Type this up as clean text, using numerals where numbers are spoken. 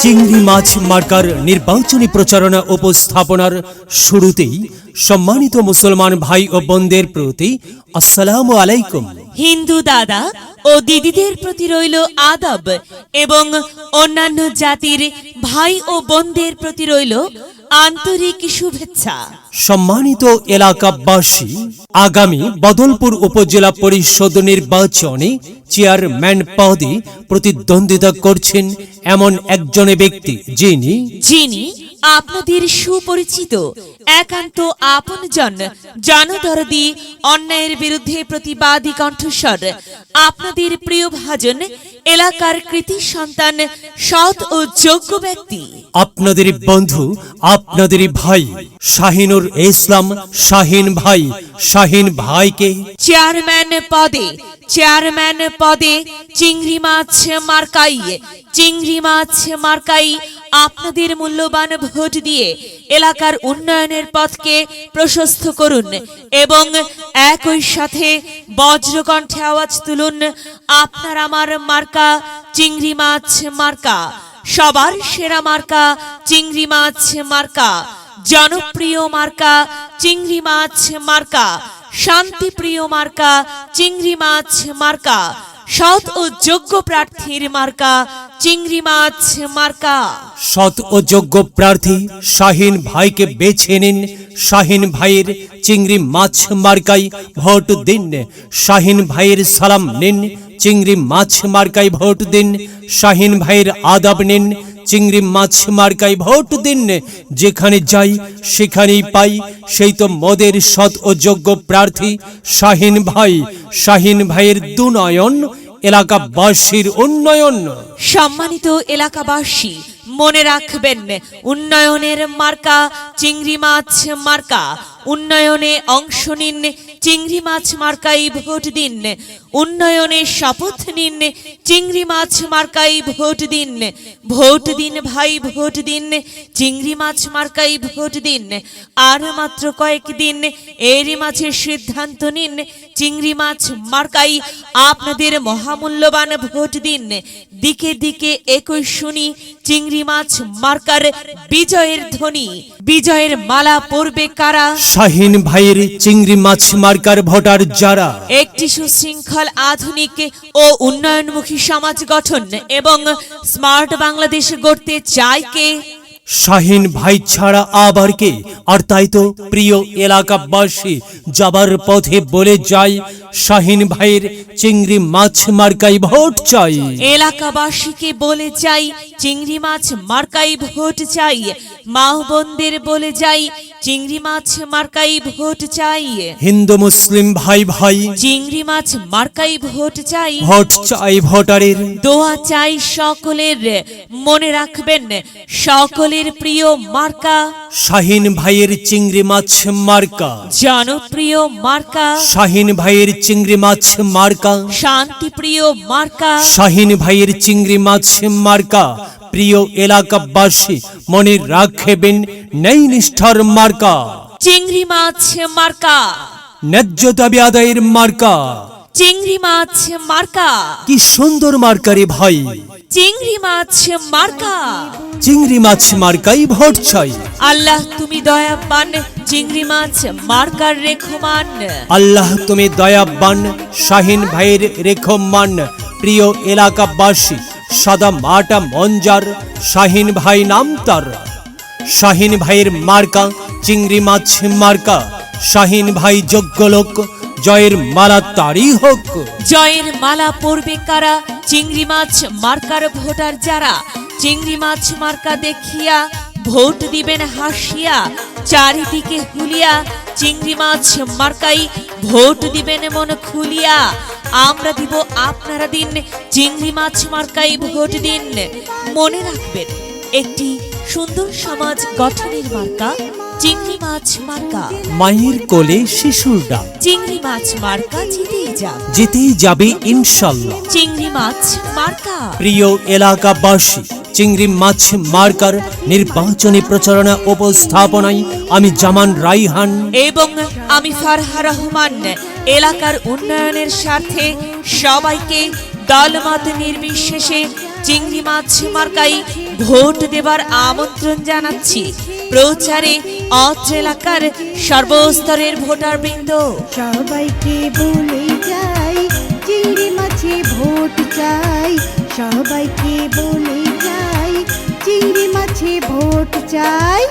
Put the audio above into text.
চিংড়ি মাছ মার্কার নির্বাচনী প্রচারণা উপস্থাপনার শুরুতেই সম্মানিত মুসলমান ভাই ও বোনদের প্রতি আসসালামু আলাইকুম। হিন্দু দাদা ও দিদিদের প্রতি রইল আদব এবং অন্যান্য জাতির ভাই ও বোনদের প্রতি রইল আন্তরিক শুভেচ্ছা। সম্মানিত এলাকাবাসী, আগামী বদলপুর উপজেলা পরিষদ নির্বাচনে চেয়ারম্যান পদে প্রতিদ্বন্দ্বিতা করছেন এমন একজন ব্যক্তি যিনি আপনাদের সুপরিচিত একান্ত আপনজন, জনদরদি, অন্যায়ের বিরুদ্ধে প্রতিবাদী কণ্ঠস্বর, আপনাদের প্রিয় ভাজন, এলাকার কৃতি সন্তান, সৎ ও যোগ্য ব্যক্তি, আপনাদের বন্ধু, আপনাদের ভাই শাহিনুর ইসলাম শাহিন ভাইকে চেয়ারম্যান পদে চিংড়ি মাছ মার্কাই আপনাদের মূল্যবান ভোট দিয়ে এলাকার উন্নয়নের পথকে প্রশস্ত করুন এবং একই সাথে বজ্রকণ্ঠে আওয়াজ তুলুন, আপনার আমার মার্কা চিংড়ি মাছ মার্কা, সবার সেরা মার্কা চিংড়ি মাছ মার্কা, জনপ্রিয় মার্কা চিংড়ি মাছ মার্কা, শান্তিপ্রিয় মার্কা চিংড়ি মাছ মার্কা, সৎ ও যোগ্য প্রার্থীর মার্কা চিংড়ি মাছ মার্কা। সৎ ও যোগ্য প্রার্থী শাহিন ভাইকে বেছে নিন। শাহিন ভাইয়ের চিংড়ি মাছ মার্কাই ভোট দিন। শাহিন ভাইয়ের সালাম নিন, চিংড়ি মাছ মার্কাই ভোট দিন। শাহিন ভাইয়ের আদাব নিন, চিংড়ি মাছ মার্কাই ভোট দিন। যেখানে যাই সেখানেই পাই সেই তো মোদের সৎ ও যোগ্য প্রার্থী শাহিন ভাইয়ের দুনয়ন, এলাকাবাসীর উন্নয়ন। সম্মানিত এলাকাবাসী, মনে রাখবেন, উন্নয়নের মার্কা চিংড়ি মাছ মার্কা। উন্নয়নে অংশ নিন, চিংড়ি মাছ মার্কাই ভোট দিন। উন্নয়নে শপথ নিন, চিংড়ি মাছ মার্কাই ভোট দিন। ভোট দিন ভাই, ভোট দিন, চিংড়ি মাছ মার্কাই ভোট দিন। আর মাত্র কয়েকদিন, এরই মাঝে সিদ্ধান্ত নিন, চিংড়ি মাছ মার্কাই আপনাদের মহামূল্যবান ভোট দিন। দিকে দিকে একই শুনি চিংড়ি মাছ মার্কার বিজয়ের ধ্বনি। বিজয়ের মালা পরবে কারা? শাহিন ভাইয়ের চিংড়ি মাছ মার্কার ভোটার যারা একটি সুশৃঙ্খল, আধুনিক ও উন্নয়নমুখী সমাজ গঠন এবং স্মার্ট বাংলাদেশ গড়তে চায় কে? শাহিন ভাই ছাড়া আবার কে? আর তাই তো প্রিয় এলাকাবাসী, যাবার পথে বলে যাই, শাহিন ভাইয়ের চিংড়ি মাছ মার্কাই ভোট চাই। এলাকাবাসীকে বলে যাই, চিংড়ি মাছ মার্কাই ভোট চাই। মা বোনদের বলে যাই, চিংড়ি মাছ মার্কাই ভোট চাই। হিন্দু মুসলিম ভাই চিংড়ি মাছ মার্কাই ভোট চাই। ভোট চাই ভোটারের, দোয়া চাই সকলের। মনে রাখবেন, সকলের প্রিয় মার্কা শাহিন ভাইয়ের চিংড়ি মাছ মার্কা, জনপ্রিয় মার্কা শাহিন ভাইয়ের চিংড়ি মাছ মার্কা, শান্তিপ্রিয় মার্কা শাহিন ভাইয়ের চিংড়ি মাছ মার্কা। প্রিয় এলাকাবাসী, মনে রাখবেন, নেই নিষ্ঠার মার্কা চিংড়ি মাছ মার্কা, ন্যায্য দাবি আদায়ের মার্কা। চিংড়ি মাছ মার্কা, কি সুন্দর মার্কারে ভাই, চিংড়ি মাছ মার্কা। চিংড়ি মাছ মার্কাই ভোট চাই। আল্লাহ তুমি দয়াবান, চিংড়ি মাছ মার্কার রেখমান। আল্লাহ তুমি দয়াবান, শাহিন ভাইয়ের রেখমান। প্রিয় এলাকাবাসী, সাদা মাটা মঞ্জার শাহিন ভাই নাম তার। শাহিন ভাইয়ের মার্কা চিংড়ি মাছ মার্কা। শাহিন ভাই যোগ্য লোক, জয়ের মালা তারই হোক। জয়ের মালা পরবে কারা? চিংড়ি মাছ মার্কার ভোটার যারা। চিংড়ি মাছ মার্কা দেখিয়া ভোট দিবেন হাসিয়া, চারিদিকে হুলিয়া চিংড়ি মাছ মার্কাই ভোট দিবেন মন খুলিয়া। আমরা দিব, আপনারা দিন, চিংড়ি মাছ মার্কাই ভোট দিন। মনে রাখবেন, একটি সুন্দর সমাজ গঠনের মার্কা চিংড়ি মাছ মার্কা। মায়ের কোলে শিশুর ডাক, চিংড়ি মাছ মার্কা জিতেই যাবে ইনশাল্লাহ। চিংড়ি মাছ মার্কা। প্রিয় এলাকাবাসী, চিংড়ি মাছ মার্কার নির্বাচনী প্রচারণা উপস্থাপনায় আমি জামান রাইহান এবং আমি ফারহা রহমান এলাকার উন্নয়নের স্বার্থে সবাইকে দলমত নির্বিশেষে চিংড়ি মাছ মার্কাই ভোট দেবার আমন্ত্রণ জানাচ্ছি। প্রচারে অত্র এলাকার সর্বস্তরের ভোটারবৃন্দ। সবাইকে বলে যাই চিংড়ি মাছে ভোট চাই, সবাইকে বলে যাই চিংড়ি মাছে ভোট চাই।